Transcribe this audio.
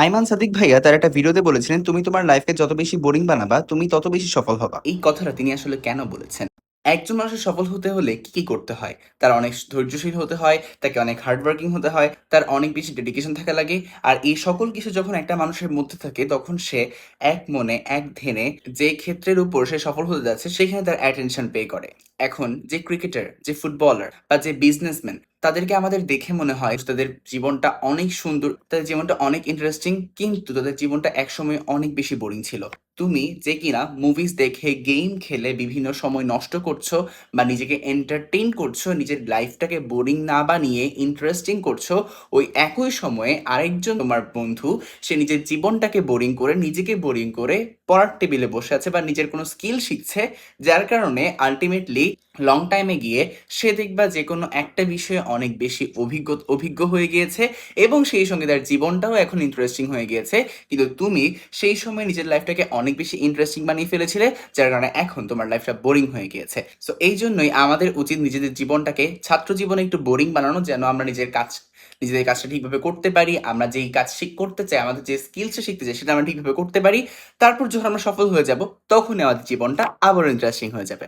আইমান সাদিক ভাইয়া তার একটা ভিডিওতে বলেছিলেন, তুমি তোমার লাইফকে যত বেশি বোরিং বানাবা তুমি তত বেশি সফল হবা। এই কথাটা তিনি আসলে কেন বলেছেন? একজন মানুষের সফল হতে হলে কি কি করতে হয়? তার অনেক ধৈর্যশীল হতে হয়, তাকে অনেক হার্ড ওয়ার্কিং হতে হয়, তার অনেক বেশি ডেডিকেশন থাকা লাগে। আর এই সকল কিছু যখন একটা মানুষের মধ্যে থাকে তখন সে এক মনে এক ধ্যানে যে ক্ষেত্রের উপর সে সফল হতে যাচ্ছে সেখানে তার অ্যাটেনশন পে করে। এখন যে ক্রিকেটার, যে ফুটবলার বা যে বিজনেসম্যান, তাদেরকে আমাদের দেখে মনে হয় তাদের জীবনটা অনেক সুন্দর, তাদের জীবনটা অনেক ইন্টারেস্টিং, কিন্তু তাদের জীবনটা একসময় অনেক বেশি বোরিং ছিল। তুমি যে কিনা মুভিজ দেখে, গেম খেলে বিভিন্ন সময় নষ্ট করছো বা নিজেকে এন্টারটেইন করছো, নিজের লাইফটাকে বোরিং না বানিয়ে ইন্টারেস্টিং করছো, ওই একই সময়ে আরেকজন তোমার বন্ধু সে নিজের জীবনটাকে বোরিং করে, নিজেকে বোরিং করে পড়ার টেবিলে বসে আছে বা নিজের কোনো স্কিল শিখছে, যার কারণে আলটিমেটলি লং টাইমে গিয়ে সে দেখবা যে কোনো একটা বিষয়ে অনেক বেশি অভিজ্ঞ হয়ে গিয়েছে এবং সেই সঙ্গে তার জীবনটাও এখন ইন্টারেস্টিং হয়ে গিয়েছে। কিন্তু তুমি সেই সময় নিজের লাইফটাকে অনেক বেশি ইন্টারেস্টিং বানিয়ে ফেলেছিলে, যার কারণে এখন তোমার লাইফটা বোরিং হয়ে গিয়েছে। সো এই জন্যই আমাদের উচিত নিজেদের জীবনটাকে ছাত্র জীবনে একটু বোরিং বানানো, যেন আমরা নিজেদের কাজটা ঠিকভাবে করতে পারি। আমরা যেই কাজ করতে চাই, আমাদের যে স্কিলসটা শিখতে চাই সেটা আমরা ঠিকভাবে করতে পারি। তারপর যখন আমরা সফল হয়ে যাব তখনই আমাদের জীবনটা আবার ইন্টারেস্টিং হয়ে যাবে।